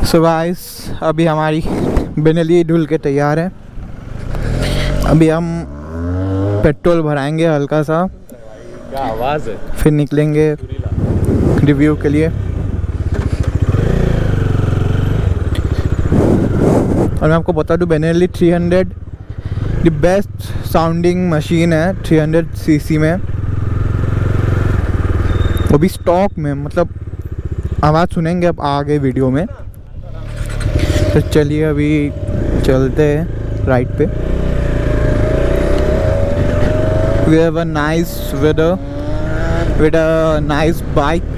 So guys, अभी हमारी बेनली धुल के तैयार है। अभी हम पेट्रोल भराएंगे हल्का सा, क्या आवाज़ है, फिर निकलेंगे रिव्यू के लिए। और मैं आपको बता दूं, बेनली 300 द बेस्ट साउंडिंग मशीन है 300 सीसी में, वो भी स्टॉक में। मतलब आवाज़ सुनेंगे अब आगे वीडियो में। तो चलिए अभी चलते हैं राइड पे। We have a nice weather with a nice bike,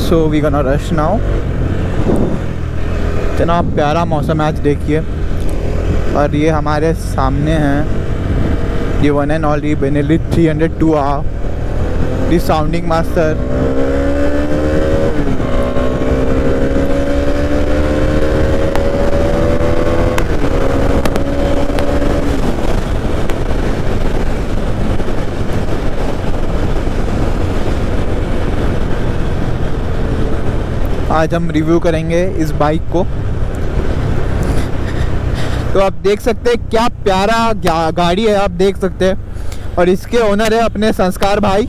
so we gonna rush now। इतना प्यारा मौसम है आज, देखिए। और ये हमारे सामने हैं ये one and only बेनली 302R, the sounding master. आज हम रिव्यू करेंगे इस बाइक को। तो आप देख सकते हैं क्या प्यारा गाड़ी है, आप देख सकते हैं। और इसके ओनर है अपने संस्कार भाई,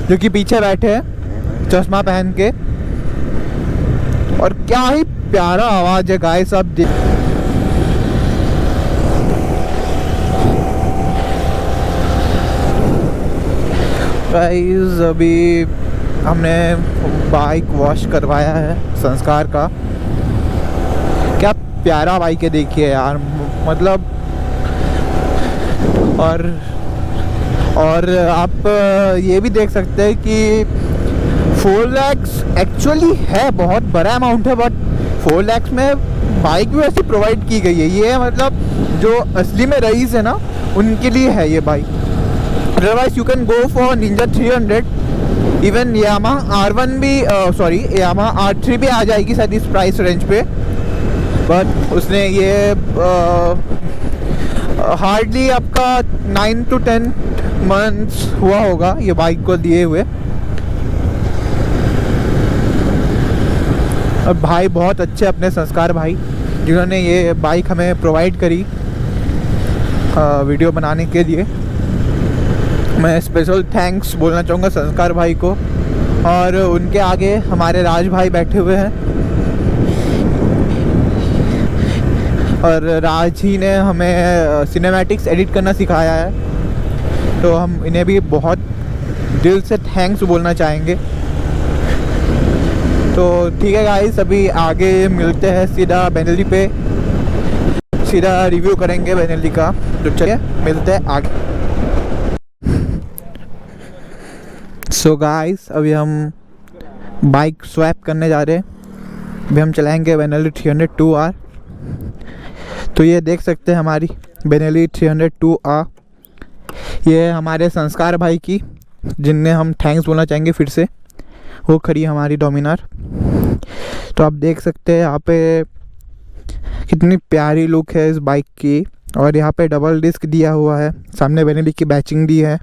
जो कि पीछे बैठे हैं चश्मा पहन के। और क्या ही प्यारा आवाज़ है गाइस, आप देख। गाइस अभी हमने बाइक वॉश करवाया है संस्कार का। क्या प्यारा बाइक है, देखिए यार। मतलब और आप ये भी देख सकते हैं कि 4 lakhs एक्चुअली है बहुत बड़ा अमाउंट है, बट 4 lakhs में बाइक भी ऐसी प्रोवाइड की गई है। ये मतलब जो असली में रईस है ना, उनके लिए है ये bike. Otherwise you can go for Ninja 300। Even Yamaha R1 भी यामाहा R3 भी आ जाएगी शायद इस प्राइस रेंज पे। बट उसने ये हार्डली आपका 9 to 10 months हुआ होगा ये बाइक को दिए हुए। और भाई बहुत अच्छे अपने संस्कार भाई, जिन्होंने ये बाइक हमें प्रोवाइड करी वीडियो बनाने के लिए। मैं स्पेशल थैंक्स बोलना चाहूँगा संस्कार भाई को। और उनके आगे हमारे राज भाई बैठे हुए हैं, और राज ही ने हमें सिनेमैटिक्स एडिट करना सिखाया है। तो हम इन्हें भी बहुत दिल से थैंक्स बोलना चाहेंगे। तो ठीक है गाइस, अभी आगे मिलते हैं सीधा बेनली पे, सीधा रिव्यू करेंगे बेनली का। तो चलिए मिलते हैं आगे। सो गाइस, अभी हम बाइक स्वैप करने जा रहे हैं। अभी हम चलाएंगे बेनली 302R। तो ये देख सकते हैं हमारी बेनली 302R। ये हमारे संस्कार भाई की, जिनने हम थैंक्स बोलना चाहेंगे फिर से। वो खड़ी हमारी डोमिनार। तो आप देख सकते हैं यहाँ पे कितनी प्यारी लुक है इस बाइक की। और यहाँ पे डबल डिस्क दिया हुआ है, सामने बेनली की बैचिंग दी है।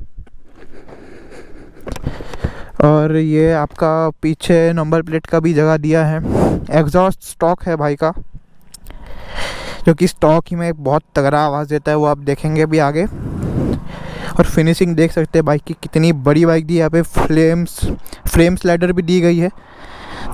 और ये आपका पीछे नंबर प्लेट का भी जगह दिया है। एग्जॉस्ट स्टॉक है भाई का, जो कि स्टॉक ही में बहुत तगड़ा आवाज़ देता है, वो आप देखेंगे भी आगे। और फिनिशिंग देख सकते हैं बाइक की, कितनी बड़ी बाइक दी है। यहाँ पे फ्रेम स्लाइडर भी दी गई है,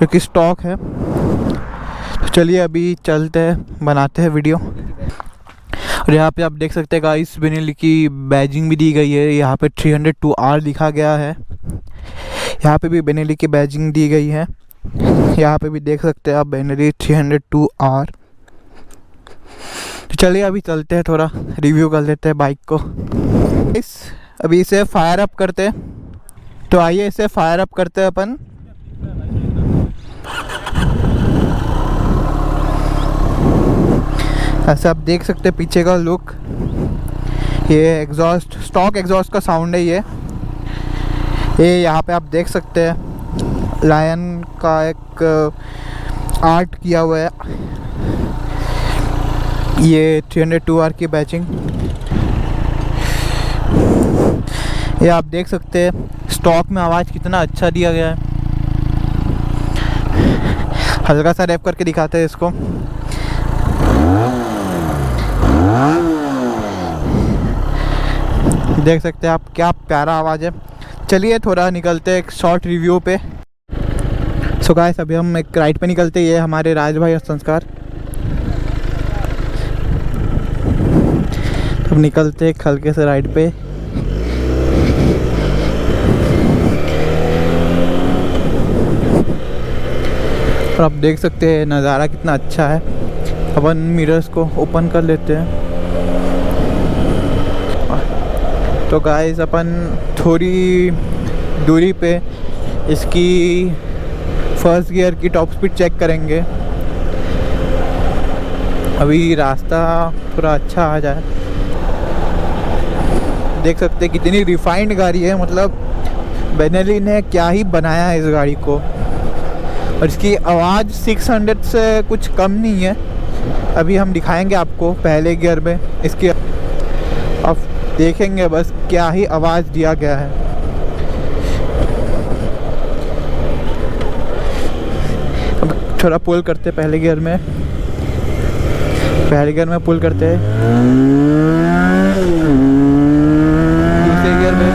जो कि स्टॉक है। तो चलिए अभी चलते हैं, बनाते हैं वीडियो। और यहाँ पे आप देख सकते हैं गाइस, बेनली की बैजिंग भी दी गई है। यहाँ पे 302R लिखा गया है। यहाँ पे भी बेनली की बैजिंग दी गई है। यहाँ पे भी देख सकते हैं आप बेनली 302R। तो चलिए अभी चलते हैं, थोड़ा रिव्यू कर लेते हैं बाइक को। अभी इसे फायर अप करते हैं। तो आइए इसे फायर अप करते हैं अपन। ऐसा आप देख सकते हैं पीछे का लुक। ये एग्जॉस्ट, स्टॉक एग्जॉस्ट का साउंड है ये। यहाँ पे आप देख सकते हैं लायन का एक आर्ट किया हुआ है। ये 302R की बैचिंग। ये आप देख सकते हैं स्टॉक में आवाज़ कितना अच्छा दिया गया है। हल्का सा रैप करके दिखाते हैं इसको। देख सकते हैं आप, क्या प्यारा आवाज़ है। चलिए थोड़ा निकलते हैं एक शॉर्ट रिव्यू पे। सो गाइस अभी हम एक राइड पे निकलते हैं। ये हमारे राज भाई और संस्कार। अब निकलते एक हल्के से राइड पे। और आप देख सकते हैं नज़ारा कितना अच्छा है। अपन मिरर्स को ओपन कर लेते हैं। तो गाइस अपन थोड़ी दूरी पे इसकी फर्स्ट गियर की टॉप स्पीड चेक करेंगे। अभी रास्ता थोड़ा अच्छा आ जाए। देख सकते हैं कितनी रिफाइंड गाड़ी है, मतलब बेनेली ने क्या ही बनाया है इस गाड़ी को। और इसकी आवाज़ 600 से कुछ कम नहीं है। अभी हम दिखाएंगे आपको पहले गियर में इसकी, अब देखेंगे बस क्या ही आवाज़ दिया गया है। अब थोड़ा पुल करते पहले गियर में, पुल करते हैं। दूसरे गियर में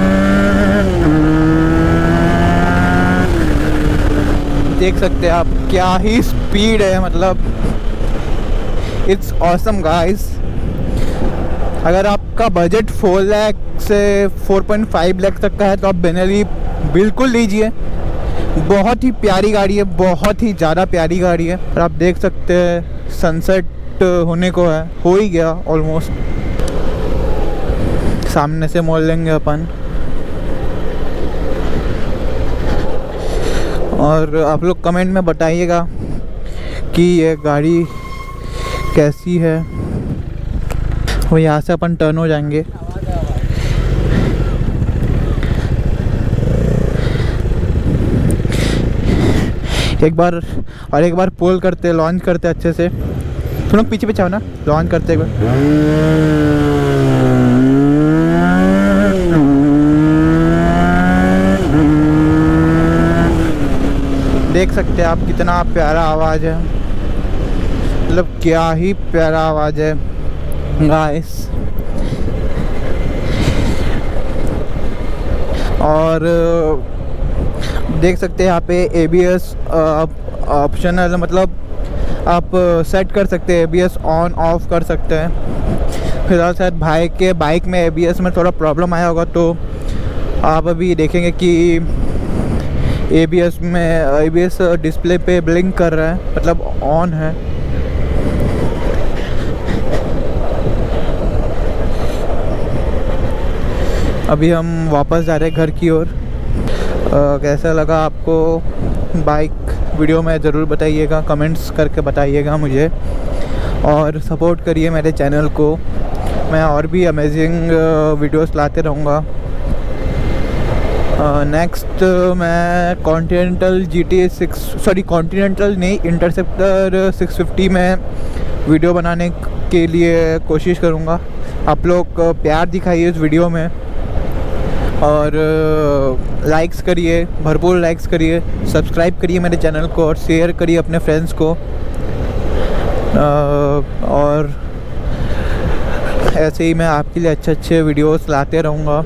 देख सकते हैं आप क्या ही स्पीड है, मतलब इट्स ऑसम गाइस। अगर आपका बजट 4 लाख से 4.5 लाख तक का है तो आप बेनेली बिल्कुल लीजिए। बहुत ही प्यारी गाड़ी है, बहुत ही ज़्यादा प्यारी गाड़ी है। और आप देख सकते हैं सनसेट होने को है, हो ही गया ऑलमोस्ट। सामने से मोड़ लेंगे अपन। और आप लोग कमेंट में बताइएगा कि ये गाड़ी कैसी है। वो यहाँ से अपन टर्न हो जाएंगे। एक बार पुल करते, लॉन्च करते अच्छे से। तुम लोग पीछे पीछे आओ ना, लॉन्च करते एक बार। देख सकते हैं आप कितना प्यारा आवाज़ है, मतलब क्या ही प्यारा आवाज़ है गाइस। और देख सकते हैं यहाँ पे ABS ऑप्शनल, मतलब आप सेट कर सकते हैं, ABS ऑन ऑफ कर सकते हैं। फिलहाल शायद भाई के बाइक में ABS में थोड़ा प्रॉब्लम आया होगा, तो आप अभी देखेंगे कि ABS डिस्प्ले पे ब्लिंक कर रहा है, मतलब ऑन है। अभी हम वापस जा रहे हैं घर की ओर। कैसा लगा आपको बाइक वीडियो में ज़रूर बताइएगा, कमेंट्स करके बताइएगा मुझे। और सपोर्ट करिए मेरे चैनल को, मैं और भी अमेजिंग वीडियोस लाते रहूँगा। नेक्स्ट मैं कॉन्टिनेंटल इंटरसेप्टर 650 में वीडियो बनाने के लिए कोशिश करूँगा। आप लोग प्यार दिखाइए इस वीडियो में, और लाइक्स करिए, भरपूर लाइक्स करिए, सब्सक्राइब करिए मेरे चैनल को और शेयर करिए अपने फ्रेंड्स को। और ऐसे ही मैं आपके लिए अच्छे वीडियोस लाते रहूँगा।